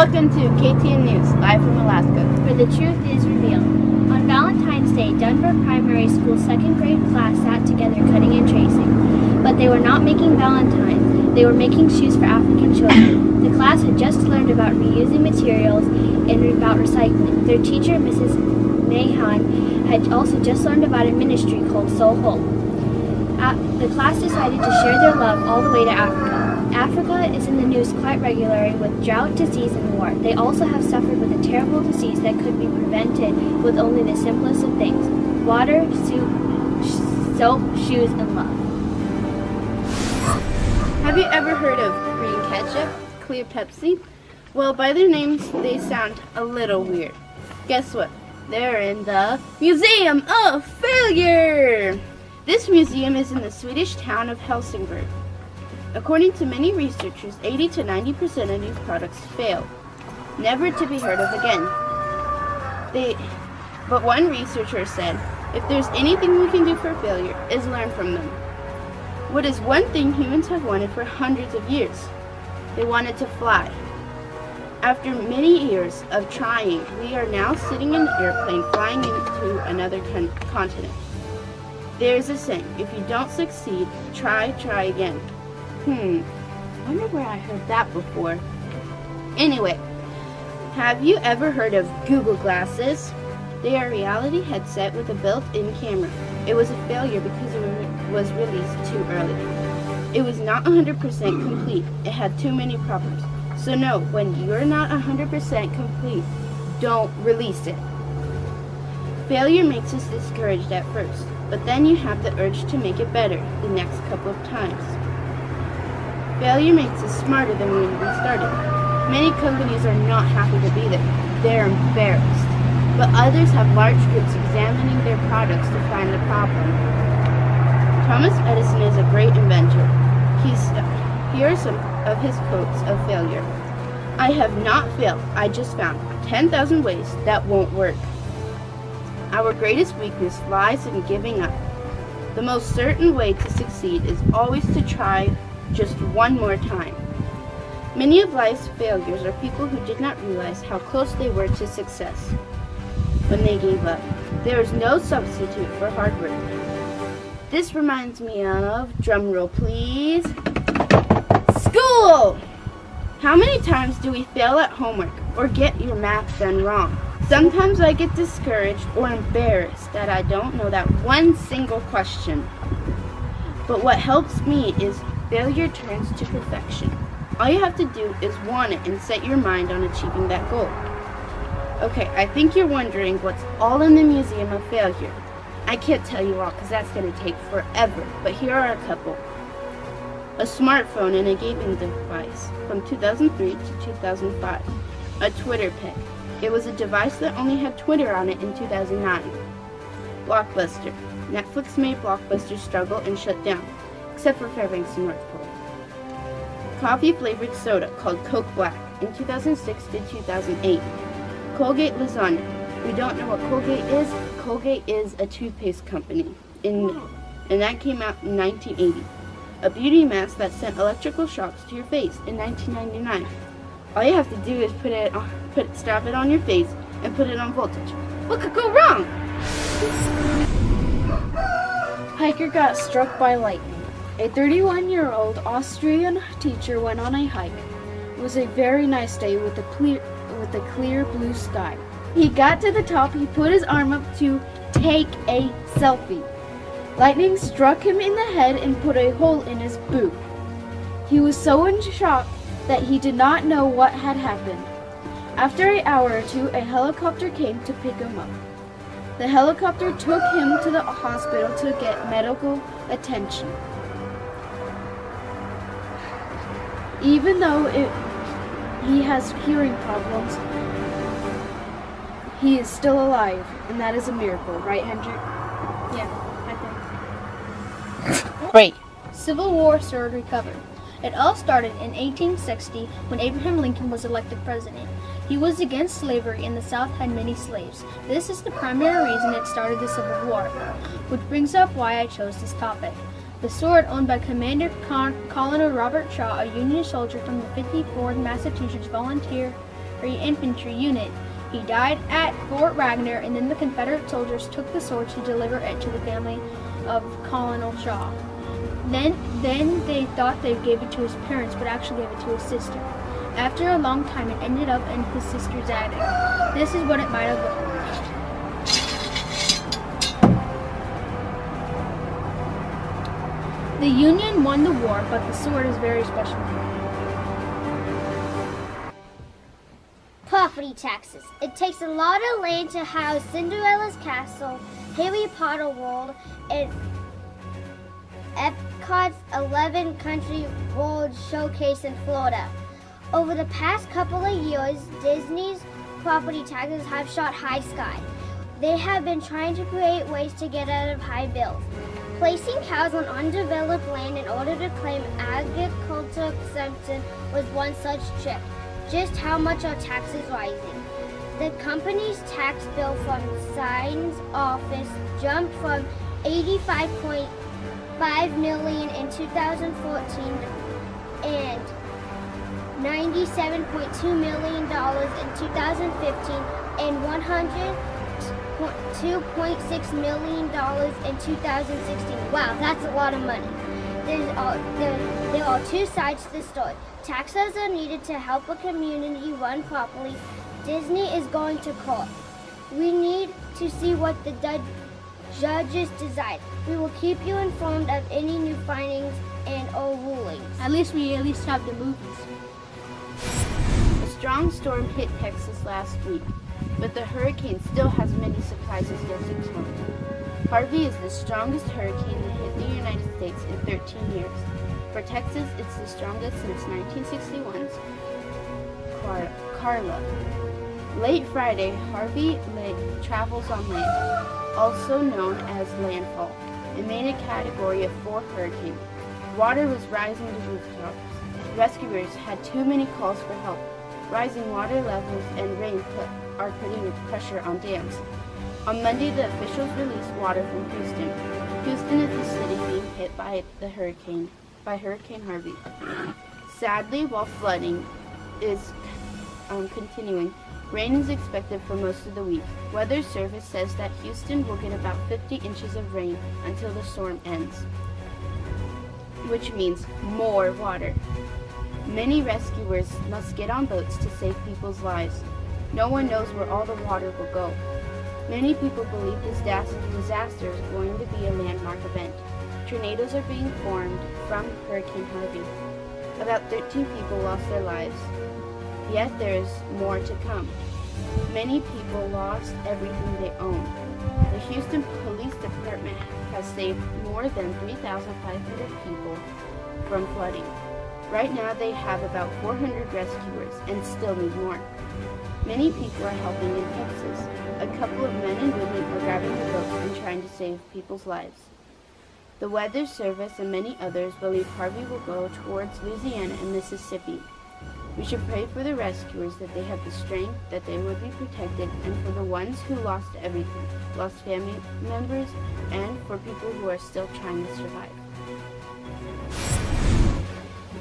Welcome to KTN News, live from Alaska, where the truth is revealed. On Valentine's Day, Denver Primary School second grade class sat together cutting and tracing. But they were not making valentines, they were making shoes for African children. The class had just learned about reusing materials and about recycling. Their teacher, Mrs. Mahan, had also just learned about a ministry called Soul Hope. The class decided to share their love all the way to Africa. Africa is in the news quite regularly with drought, disease, and war. They also have suffered with a terrible disease that could be prevented with only the simplest of things: water, soap, shoes, and love. Have you ever heard of green ketchup, clear Pepsi? Well, by their names, they sound a little weird. Guess what? They're in the Museum of Failure! This museum is in the Swedish town of Helsingborg. According to many researchers, 80 to 90% of these products fail, never to be heard of again. But one researcher said, if there's anything we can do for failure, is learn from them. What is one thing humans have wanted for hundreds of years? They wanted to fly. After many years of trying, we are now sitting in an airplane flying into another continent. There's a saying, if you don't succeed, try again. Wonder where I heard that before. Anyway, have you ever heard of Google Glasses? They are a reality headset with a built-in camera. It was a failure because it was released too early. It was not 100% complete. It had too many problems. So no, when you're not 100% complete, don't release it. Failure makes us discouraged at first, but then you have the urge to make it better the next couple of times. Failure makes us smarter than when we started. Many companies are not happy to be there. They're embarrassed. But others have large groups examining their products to find the problem. Thomas Edison is a great inventor. Here are some of his quotes of failure. I have not failed. I just found 10,000 ways that won't work. Our greatest weakness lies in giving up. The most certain way to succeed is always to try just one more time. Many of life's failures are people who did not realize how close they were to success when they gave up. There is no substitute for hard work. This reminds me of, drum roll please, school! How many times do we fail at homework or get your math done wrong? Sometimes I get discouraged or embarrassed that I don't know that one single question. But what helps me is failure turns to perfection. All you have to do is want it and set your mind on achieving that goal. Okay, I think you're wondering what's all in the Museum of Failure. I can't tell you all because that's going to take forever, but here are a couple. A smartphone and a gaming device from 2003 to 2005. A Twitter pic. It was a device that only had Twitter on it in 2009. Blockbuster. Netflix made Blockbuster struggle and shut down, except for Fairbanks and North Pole. Coffee-flavored soda called Coke Black in 2006 to 2008. Colgate lasagna. We don't know what Colgate is. Colgate is a toothpaste company, and that came out in 1980. A beauty mask that sent electrical shocks to your face in 1999. All you have to do is strap it on your face and put it on voltage. What could go wrong? Hiker got struck by lightning. A 31-year-old Austrian teacher went on a hike. It was a very nice day with a clear blue sky. He got to the top, he put his arm up to take a selfie. Lightning struck him in the head and put a hole in his boot. He was so in shock that he did not know what had happened. After an hour or two, a helicopter came to pick him up. The helicopter took him to the hospital to get medical attention. Even though he has hearing problems, he is still alive, and that is a miracle, right, Hendrik? Yeah, I think. Great. Civil War sword recovered. It all started in 1860 when Abraham Lincoln was elected president. He was against slavery and the South had many slaves. This is the primary reason it started the Civil War, which brings up why I chose this topic. The sword, owned by Commander Colonel Robert Shaw, a Union soldier from the 54th Massachusetts Volunteer Infantry unit. He died at Fort Wagner, and then the Confederate soldiers took the sword to deliver it to the family of Colonel Shaw. Then they thought they gave it to his parents, but actually gave it to his sister. After a long time, it ended up in his sister's attic. This is what it might have looked like. The Union won the war, but the sword is very special. Property taxes. It takes a lot of land to house Cinderella's castle, Harry Potter World, and Epcot's 11 Country World Showcase in Florida. Over the past couple of years, Disney's property taxes have shot high sky. They have been trying to create ways to get out of high bills. Placing cows on undeveloped land in order to claim agricultural exemption was one such trick. Just how much are taxes rising? The company's tax bill from Sign's office jumped from $85.5 million in 2014 and $97.2 million in 2015 and $102.6 million in 2016. Wow, that's a lot of money. There are two sides to the story. Taxes are needed to help a community run properly. Disney is going to court. We need to see what the judges decide. We will keep you informed of any new findings and or rulings. At least have the movies. A strong storm hit Texas last week, but the hurricane still has many surprises yet to come. Harvey is the strongest hurricane to hit the United States in 13 years. For Texas, it's the strongest since 1961's Carla. Late Friday, Harvey travels on land, also known as landfall, and made a Category 4 hurricane. Water was rising to rooftops. Rescuers had too many calls for help. Rising water levels and rain are putting pressure on dams. On Monday, the officials released water from Houston. Houston is the city being hit by Hurricane Harvey. Sadly, while flooding is continuing, rain is expected for most of the week. Weather Service says that Houston will get about 50 inches of rain until the storm ends, which means more water. Many rescuers must get on boats to save people's lives. No one knows where all the water will go. Many people believe this disaster is going to be a landmark event. Tornadoes are being formed from Hurricane Harvey. About 13 people lost their lives. Yet there is more to come. Many people lost everything they own. The Houston Police Department has saved more than 3,500 people from flooding. Right now they have about 400 rescuers and still need more. Many people are helping in Texas. A couple of men and women are grabbing the boats and trying to save people's lives. The Weather Service and many others believe Harvey will go towards Louisiana and Mississippi. We should pray for the rescuers that they have the strength, that they would be protected, and for the ones who lost everything, lost family members, and for people who are still trying to survive.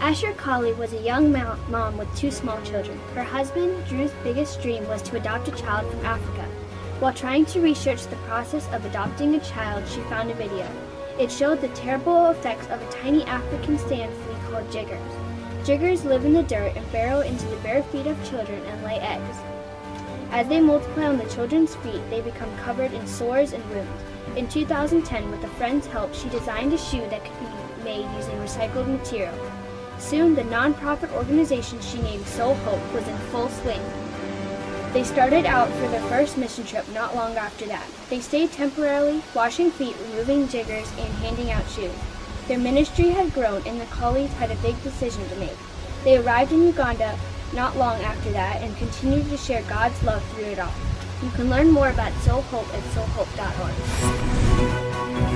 Asher Colley was a young mom with 2 small children. Her husband, Drew's biggest dream was to adopt a child from Africa. While trying to research the process of adopting a child, she found a video. It showed the terrible effects of a tiny African sand flea called jiggers. Jiggers live in the dirt and burrow into the bare feet of children and lay eggs. As they multiply on the children's feet, they become covered in sores and wounds. In 2010, with a friend's help, she designed a shoe that could be made using recycled material. Soon, the non-profit organization she named Soul Hope was in full swing. They started out for their first mission trip not long after that. They stayed temporarily, washing feet, removing jiggers, and handing out shoes. Their ministry had grown, and the Colleys had a big decision to make. They arrived in Uganda not long after that and continued to share God's love through it all. You can learn more about Soul Hope at soulhope.org.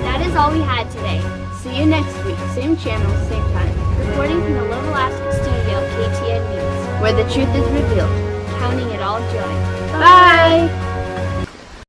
That is all we had today. See you next week, same channel, same time. Reporting from the Little Alaska studio, KTN News, where the truth is revealed. counting it all joy. Bye!